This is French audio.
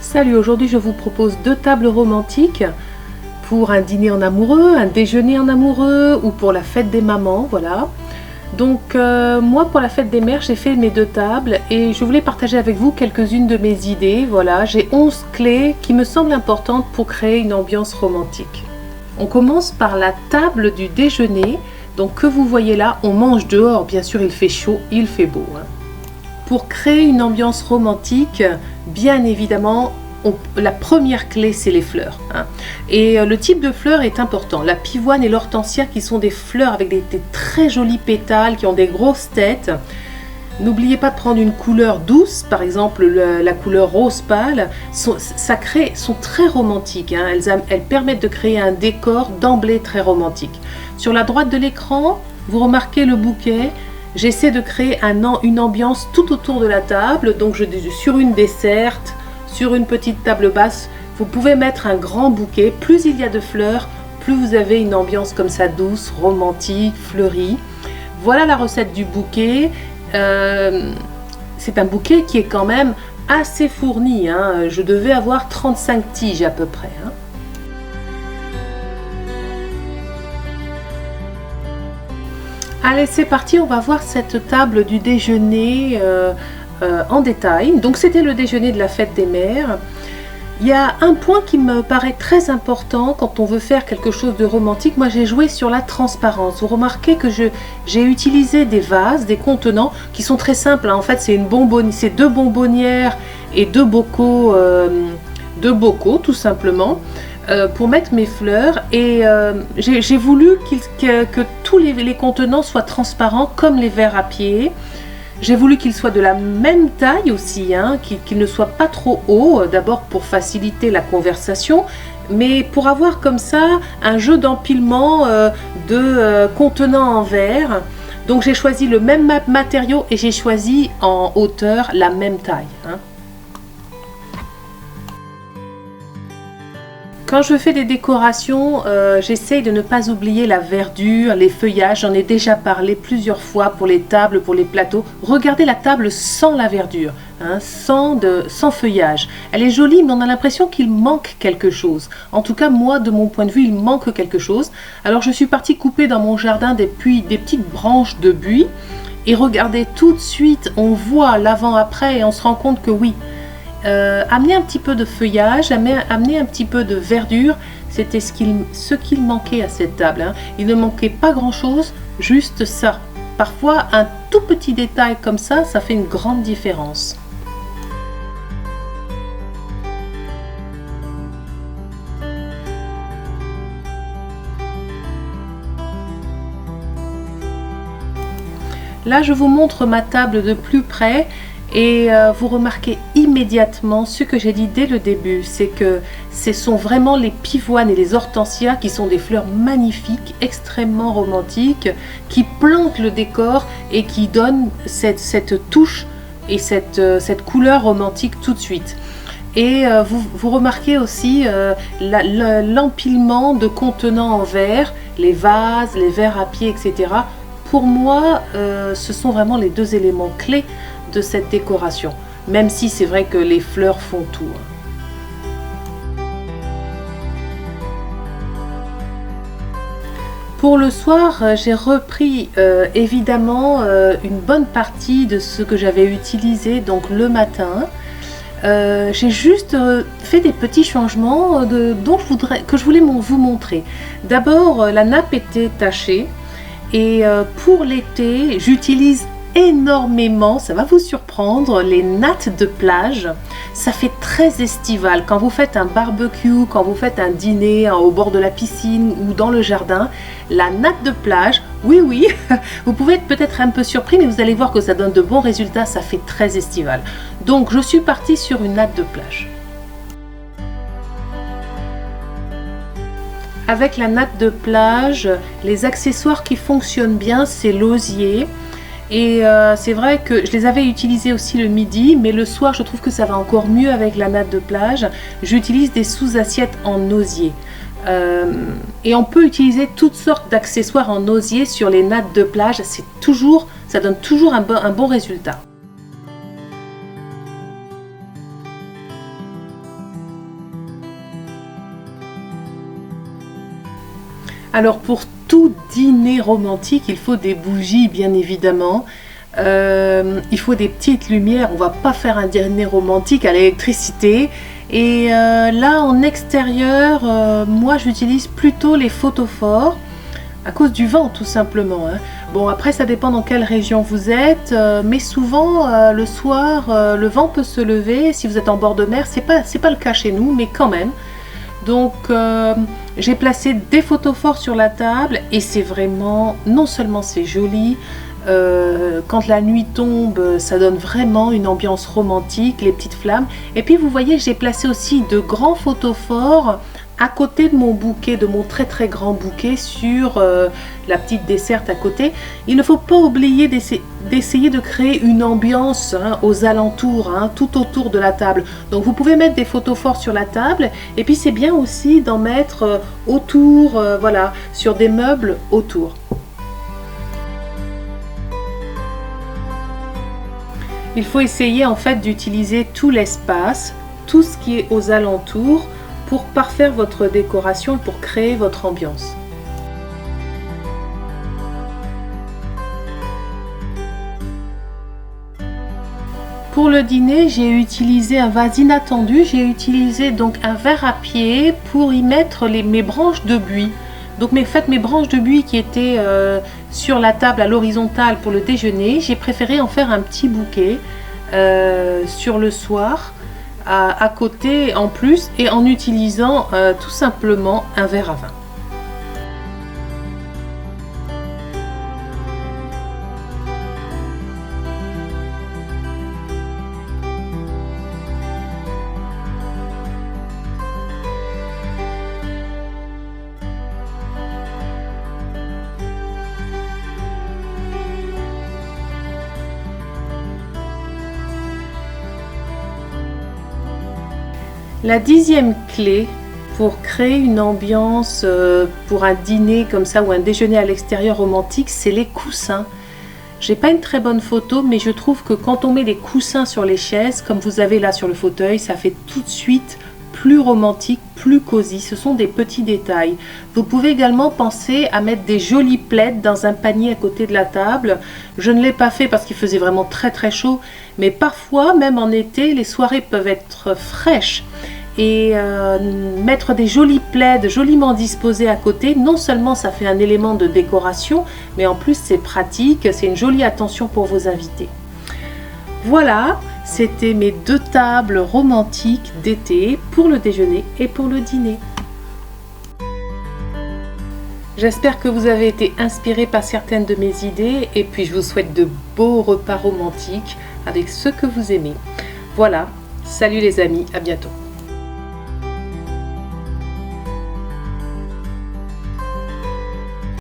Salut, aujourd'hui je vous propose 2 tables romantiques pour un dîner en amoureux, un déjeuner en amoureux ou pour la fête des mamans, voilà. Donc moi pour la fête des mères j'ai fait mes 2 tables et je voulais partager avec vous quelques-unes de mes idées, voilà. J'ai 11 clés qui me semblent importantes pour créer une ambiance romantique. On commence par la table du déjeuner, donc que vous voyez là, on mange dehors, bien sûr il fait chaud, il fait beau, hein. Pour créer une ambiance romantique, bien évidemment, la première clé, c'est les fleurs, hein. Et le type de fleurs est important. La pivoine et l'hortensia, qui sont des fleurs avec des très jolis pétales, qui ont des grosses têtes. N'oubliez pas de prendre une couleur douce, par exemple la couleur rose pâle. Sont très romantiques, hein. Elles permettent de créer un décor d'emblée très romantique. Sur la droite de l'écran, vous remarquez le bouquet. J'essaie de créer une ambiance tout autour de la table, donc sur une desserte, sur une petite table basse, vous pouvez mettre un grand bouquet. Plus il y a de fleurs, plus vous avez une ambiance comme ça douce, romantique, fleurie. Voilà la recette du bouquet. C'est un bouquet qui est quand même assez fourni, hein. Je devais avoir 35 tiges à peu près, hein. Allez, c'est parti, on va voir cette table du déjeuner en détail. Donc c'était le déjeuner de la fête des mères. Il y a un point qui me paraît très important quand on veut faire quelque chose de romantique. Moi j'ai joué sur la transparence. Vous remarquez que j'ai utilisé des vases, des contenants qui sont très simples, hein. En fait c'est 2 bonbonnières et 2 bocaux tout simplement. Pour mettre mes fleurs et j'ai voulu que tous les contenants soient transparents comme les verres à pied. J'ai voulu qu'ils soient de la même taille aussi, hein, qu'ils ne soient pas trop hauts, d'abord pour faciliter la conversation, mais pour avoir comme ça un jeu d'empilement de contenants en verre. Donc j'ai choisi le même matériau et j'ai choisi en hauteur la même taille, hein. Quand je fais des décorations, j'essaye de ne pas oublier la verdure, les feuillages. J'en ai déjà parlé plusieurs fois pour les tables, pour les plateaux. Regardez la table sans la verdure, hein, sans feuillage. Elle est jolie, mais on a l'impression qu'il manque quelque chose. En tout cas, moi, de mon point de vue, il manque quelque chose. Alors, je suis partie couper dans mon jardin des petites branches de buis. Et regardez, tout de suite, on voit l'avant-après et on se rend compte que oui, amener un petit peu de feuillage, amener un petit peu de verdure, c'était ce qu'il manquait à cette table, hein. Il ne manquait pas grand chose, juste ça. Parfois un tout petit détail comme ça fait une grande différence. Là je vous montre ma table de plus près. Et vous remarquez immédiatement ce que j'ai dit dès le début, c'est que ce sont vraiment les pivoines et les hortensias qui sont des fleurs magnifiques, extrêmement romantiques, qui plantent le décor et qui donnent cette touche et cette couleur romantique tout de suite. Et vous remarquez aussi l'empilement de contenants en verre, les vases, les verres à pied, etc. Pour moi, ce sont vraiment les 2 éléments clés de cette décoration, même si c'est vrai que les fleurs font tout, hein. Pour le soir, j'ai repris évidemment une bonne partie de ce que j'avais utilisé donc le matin. J'ai juste fait des petits changements que je voulais vous montrer. D'abord, la nappe était tachée et pour l'été, j'utilise énormément, ça va vous surprendre, les nattes de plage. Ça fait très estival. Quand vous faites un barbecue, quand vous faites un dîner au bord de la piscine ou dans le jardin, la natte de plage, oui, vous pouvez être peut-être un peu surpris, mais vous allez voir que ça donne de bons résultats, ça fait très estival. Donc je suis partie sur une natte de plage. Avec la natte de plage, les accessoires qui fonctionnent bien, c'est l'osier. Et c'est vrai que je les avais utilisés aussi le midi, mais le soir je trouve que ça va encore mieux avec la natte de plage. J'utilise des sous-assiettes en osier. Et on peut utiliser toutes sortes d'accessoires en osier sur les nattes de plage. Ça donne toujours un bon résultat. Alors pour tout dîner romantique, il faut des bougies bien évidemment. Il faut des petites lumières, on va pas faire un dîner romantique à l'électricité. Et là en extérieur, moi j'utilise plutôt les photophores à cause du vent tout simplement. Bon après ça dépend dans quelle région vous êtes, mais souvent le soir le vent peut se lever. Si vous êtes en bord de mer, c'est pas le cas chez nous, mais quand même. Donc j'ai placé des photophores sur la table et c'est vraiment, non seulement c'est joli, quand la nuit tombe, ça donne vraiment une ambiance romantique, les petites flammes. Et puis vous voyez, j'ai placé aussi de grands photophores à côté de mon bouquet, de mon très très grand bouquet sur la petite desserte à côté. Il ne faut pas oublier d'essayer de créer une ambiance aux alentours, tout autour de la table. Donc vous pouvez mettre des photophores sur la table et puis c'est bien aussi d'en mettre autour, voilà, sur des meubles autour. Il faut essayer en fait d'utiliser tout l'espace, tout ce qui est aux alentours pour parfaire votre décoration, pour créer votre ambiance. Pour le dîner, j'ai utilisé un vase inattendu, j'ai utilisé donc un verre à pied pour y mettre mes branches de buis. Donc mes branches de buis qui étaient sur la table à l'horizontale pour le déjeuner, j'ai préféré en faire un petit bouquet sur le soir à côté en plus et en utilisant tout simplement un verre à vin. La 10e clé pour créer une ambiance pour un dîner comme ça ou un déjeuner à l'extérieur romantique, c'est les coussins. J'ai pas une très bonne photo, mais je trouve que quand on met des coussins sur les chaises, comme vous avez là sur le fauteuil, ça fait tout de suite plus romantique, plus cosy. Ce sont des petits détails. Vous pouvez également penser à mettre des jolis plaids dans un panier à côté de la table. Je ne l'ai pas fait parce qu'il faisait vraiment très très chaud, mais parfois, même en été, les soirées peuvent être fraîches. Et mettre des jolis plaids joliment disposés à côté, non seulement ça fait un élément de décoration, mais en plus c'est pratique, c'est une jolie attention pour vos invités. Voilà, c'était mes 2 tables romantiques d'été pour le déjeuner et pour le dîner. J'espère que vous avez été inspirés par certaines de mes idées et puis je vous souhaite de beaux repas romantiques avec ceux que vous aimez. Voilà, salut les amis, à bientôt.